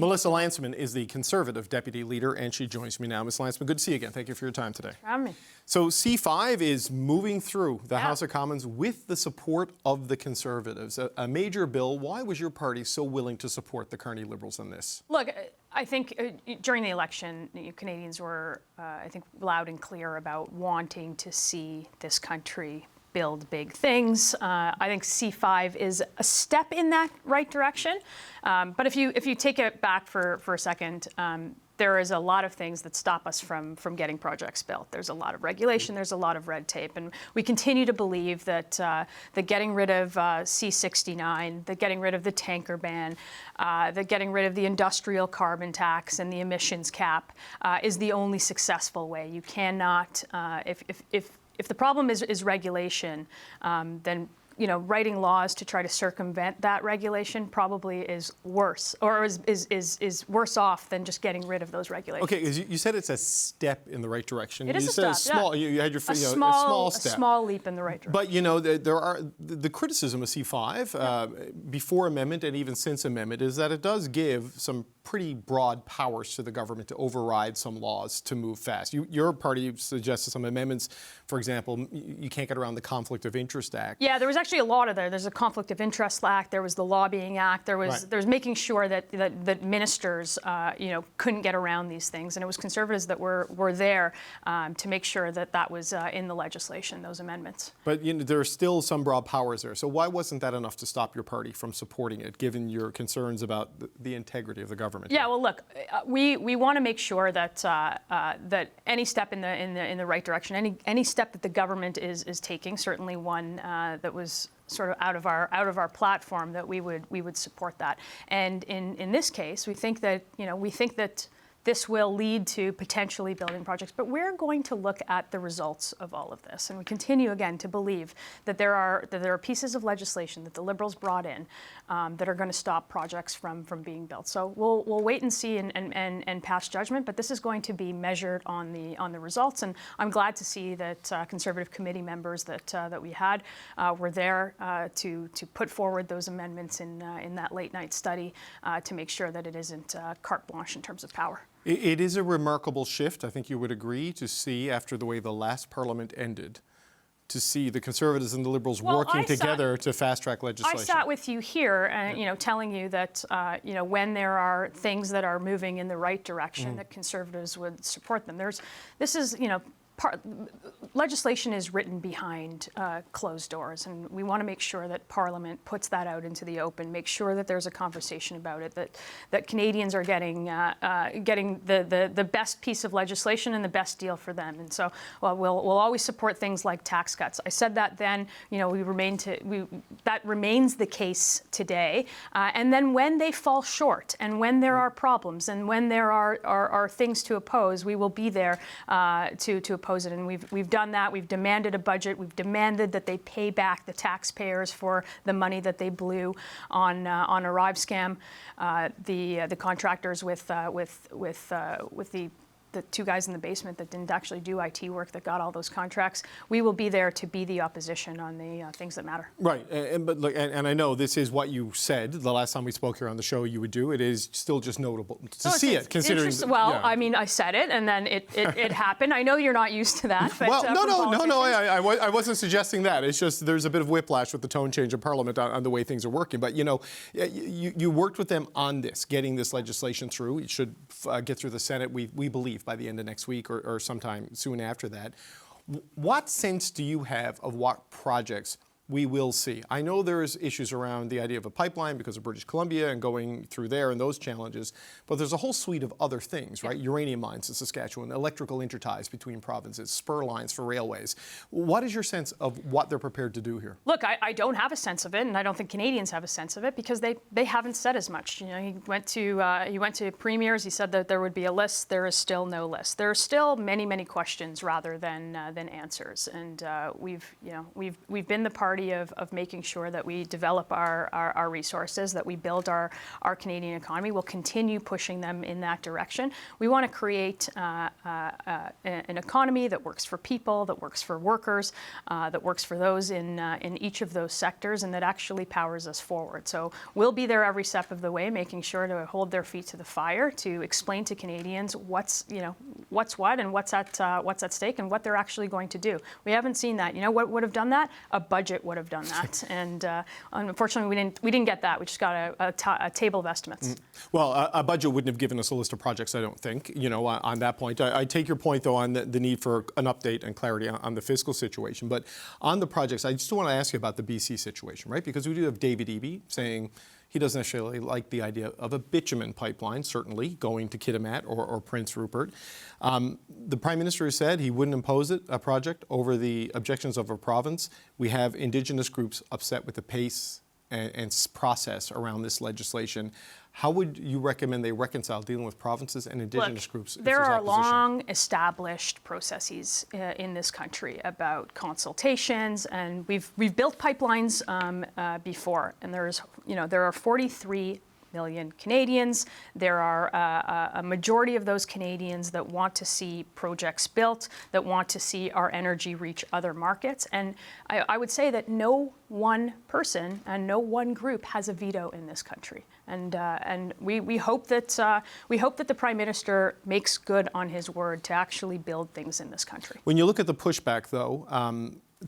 Melissa Lantsman is the Conservative Deputy Leader, and she joins me now. Ms. Lantsman, good to see you again. Thank you for your time today. For having me. So C-5 is moving through the House of Commons with the support of the Conservatives. A major bill. Why was your party so willing to support the Carney Liberals in this? Look, I think during the election, Canadians were, I think, loud and clear about wanting to see this country build big things. I think C-5 is a step in that right direction. But if you take it back for a second, there is a lot of things that stop us from getting projects built. There's a lot of regulation, there's a lot of red tape, and we continue to believe that getting rid of C-69, that getting rid of the tanker ban, that getting rid of the industrial carbon tax and the emissions cap is the only successful way. You cannot, if the problem is regulation, then writing laws to try to circumvent that regulation probably is worse, or is worse off than just getting rid of those regulations. Okay, you said it's a step in the right direction. It is you a said step. Small. You had your a small step. A small leap in the right direction. But there are the criticism of C-5 before amendment and even since amendment is that it does give some pretty broad powers to the government to override some laws to move fast. Your party suggested some amendments. For example, you can't get around the Conflict of Interest Act. Yeah, there was actually a lot of there. There's a Conflict of Interest Act. There was the Lobbying Act. There was making sure that ministers couldn't get around these things, and it was Conservatives that were there to make sure that was in the legislation, those amendments. But there are still some broad powers there. So why wasn't that enough to stop your party from supporting it, given your concerns about the integrity of the government? Yeah, well, look, we want to make sure that that any step in the right direction, any step that the government is taking, certainly one that was sort of out of our platform, that we would support that. And in this case, we think that this will lead to potentially building projects, but we're going to look at the results of all of this. And we continue, again, to believe that there are pieces of legislation that the Liberals brought in that are going to stop projects from being built. So we'll wait and see and pass judgment, but this is going to be measured on the results. And I'm glad to see that Conservative committee members that we had were there to put forward those amendments in that late night study to make sure that it isn't carte blanche in terms of power. It is a remarkable shift, I think you would agree, to see after the way the last Parliament ended, to see the Conservatives and the Liberals working together to fast-track legislation. I sat with you here, and telling you that when there are things that are moving in the right direction, that Conservatives would support them. Legislation is written behind closed doors, and we want to make sure that Parliament puts that out into the open, make sure that there's a conversation about it, that Canadians are getting the best piece of legislation and the best deal for them. And so, we'll always support things like tax cuts. I said that then. That remains the case today. And then when they fall short, and when there are problems, and when there are things to oppose, we will be there to oppose it, and we've done that. We've demanded a budget. We've demanded that they pay back the taxpayers for the money that they blew on Arrive scam. The contractors with the two guys in the basement that didn't actually do IT work that got all those contracts. We will be there to be the opposition on the things that matter. Right, but look, and I know this is what you said the last time we spoke here on the show you would do. It is still just notable to see it, considering. I mean, I said it, and then it happened. I know you're not used to that. But, no. I wasn't suggesting that. It's just there's a bit of whiplash with the tone change of Parliament on the way things are working. But you worked with them on this, getting this legislation through. It should get through the Senate. We believe by the end of next week or sometime soon after that. What sense do you have of what projects we will see? I know there's issues around the idea of a pipeline because of British Columbia and going through there and those challenges, but there's a whole suite of other things, right? Uranium mines in Saskatchewan, electrical interties between provinces, spur lines for railways. What is your sense of what they're prepared to do here? Look, I don't have a sense of it, and I don't think Canadians have a sense of it because they haven't said as much. He went to premiers. He said that there would be a list. There is still no list. There are still many questions rather than answers, and we've been the party priority of making sure that we develop our resources, that we build our Canadian economy. We'll continue pushing them in that direction. We want to create an economy that works for people, that works for workers, that works for those in each of those sectors, and that actually powers us forward. So we'll be there every step of the way, making sure to hold their feet to the fire, to explain to Canadians what's what and what's at stake and what they're actually going to do. We haven't seen that. You know what would have done that? A budget would have done that. And unfortunately, we didn't get that. We just got a table of estimates. Well, a budget wouldn't have given us a list of projects, I don't think, on that point. I take your point, though, on the need for an update and clarity on the fiscal situation. But on the projects, I just want to ask you about the BC situation, right? Because we do have David Eby saying he doesn't necessarily like the idea of a bitumen pipeline, certainly, going to Kitimat or Prince Rupert. The Prime Minister has said he wouldn't impose a project over the objections of a province. We have Indigenous groups upset with the pace and process around this legislation. How would you recommend they reconcile dealing with provinces and Indigenous groups? There are long-established processes in this country about consultations, and we've built pipelines before, and there are 43 million Canadians. There are a majority of those Canadians that want to see projects built, that want to see our energy reach other markets. And I would say that no one person and no one group has a veto in this country. And we hope that the Prime Minister makes good on his word to actually build things in this country. When you look at the pushback, though,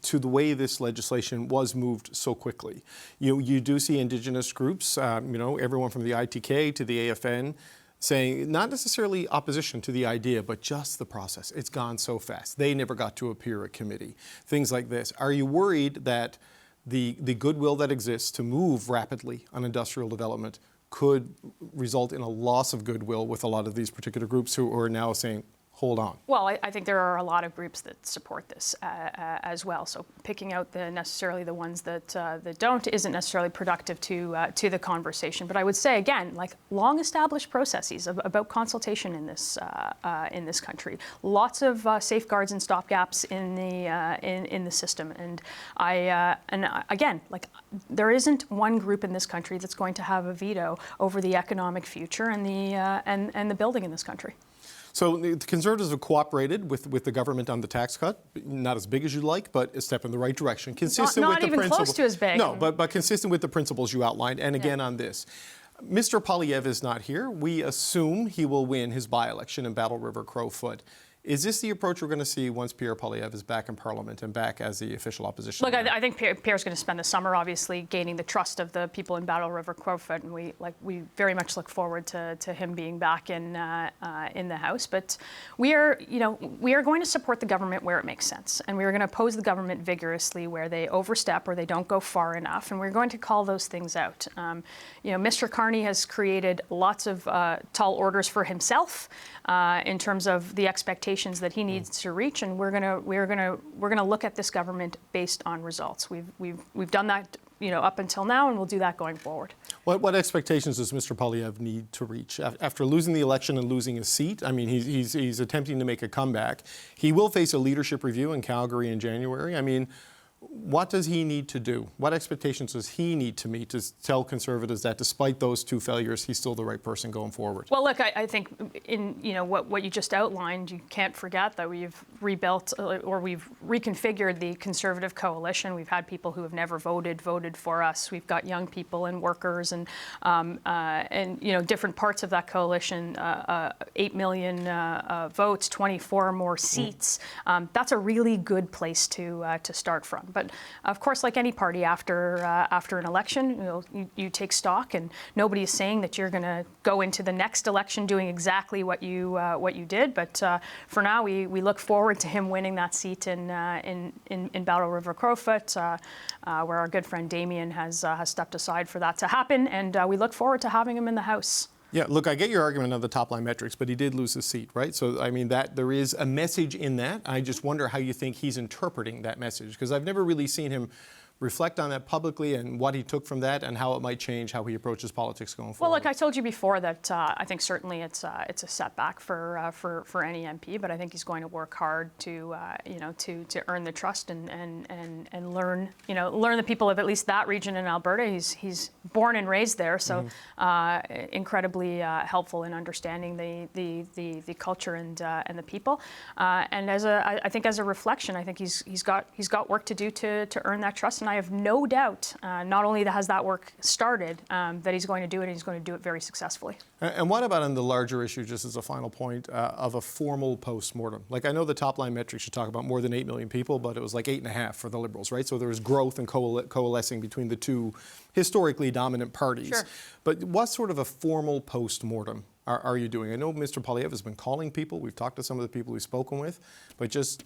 to the way this legislation was moved so quickly. You do see Indigenous groups, everyone from the ITK to the AFN, saying not necessarily opposition to the idea, but just the process. It's gone so fast. They never got to appear at committee. Things like this. Are you worried that the goodwill that exists to move rapidly on industrial development could result in a loss of goodwill with a lot of these particular groups who are now saying, hold on? Well, I think there are a lot of groups that support this as well. So picking out necessarily the ones that don't isn't necessarily productive to the conversation. But I would say again, like long-established processes about consultation in this country, lots of safeguards and stopgaps in the system. And again, like there isn't one group in this country that's going to have a veto over the economic future and the building in this country. So the Conservatives have cooperated with the government on the tax cut, not as big as you'd like, but a step in the right direction. Consistent not with the even principles. Close to as big. No, but consistent with the principles you outlined. And again on this, Mr. Poilievre is not here. We assume he will win his by-election in Battle River Crowfoot. Is this the approach we're going to see once Pierre Poilievre is back in Parliament and back as the official opposition leader? Look, I think Pierre's going to spend the summer, obviously, gaining the trust of the people in Battle River Crowfoot, and we very much look forward to him being back in the House. But we are going to support the government where it makes sense, and we are going to oppose the government vigorously where they overstep or they don't go far enough, and we're going to call those things out. Mr. Carney has created lots of tall orders for himself in terms of the expectations that he needs to reach, and we're gonna look at this government based on results. We've done that up until now, and we'll do that going forward. What expectations does Mr. Poilievre need to reach after losing the election and losing his seat? I mean, he's attempting to make a comeback. He will face a leadership review in Calgary in January. I mean, what does he need to do? What expectations does he need to meet to tell Conservatives that despite those two failures, he's still the right person going forward? Well, look, I think in what you just outlined, you can't forget that we've rebuilt or we've reconfigured the Conservative coalition. We've had people who have never voted for us. We've got young people and workers and different parts of that coalition. 8 million votes, 24 more seats. That's a really good place to start from. But of course, like any party, after an election, you take stock, and nobody is saying that you're going to go into the next election doing exactly what you did. But for now, we look forward to him winning that seat in Battle River Crowfoot, where our good friend Damien has stepped aside for that to happen, and we look forward to having him in the House. Yeah, look, I get your argument on the top-line metrics, but he did lose his seat, right? So, I mean, that there is a message in that. I just wonder how you think he's interpreting that message, because I've never really seen him reflect on that publicly and what he took from that and how it might change how he approaches politics going forward? Well, look, I told you before that I think certainly it's a setback for any MP, but I think he's going to work hard to to earn the trust and learn the people of at least that region in Alberta. He's born and raised there, so incredibly helpful in understanding the culture and the people. And I think as a reflection, I think he's got work to do to earn that trust, and I have no doubt not only has that work started, that he's going to do it, and he's going to do it very successfully. And what about on the larger issue, just as a final point, of a formal post-mortem? Like, I know the top-line metrics should talk about more than 8 million people, but it was like 8.5 for the Liberals, right? So there was growth and coalescing between the two historically dominant parties. Sure. But what sort of a formal post-mortem are you doing? I know Mr. Poilievre has been calling people. We've talked to some of the people we've spoken with, but just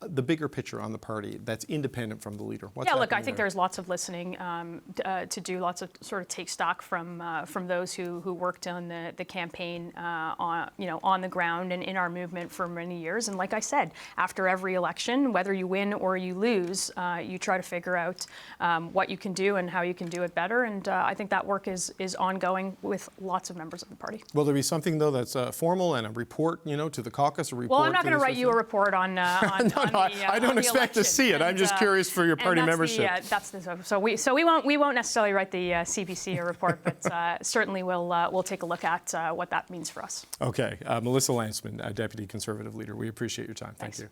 the bigger picture on the party that's independent from the leader. What's look, I think there? there's lots of listening to do, lots of sort of take stock from those who worked on the campaign on the ground and in our movement for many years. And like I said, after every election, whether you win or you lose, you try to figure out what you can do and how you can do it better. And I think that work is ongoing with lots of members of the party. Will there be something though that's formal and a report, to the caucus? A report. Well, I'm not going to write you a report on. I don't expect to see it. I'm just curious for your party membership. So we won't necessarily write the CBC report, but certainly we'll take a look at what that means for us. Okay, Melissa Lantsman, Deputy Conservative Leader. We appreciate your time. Thank you.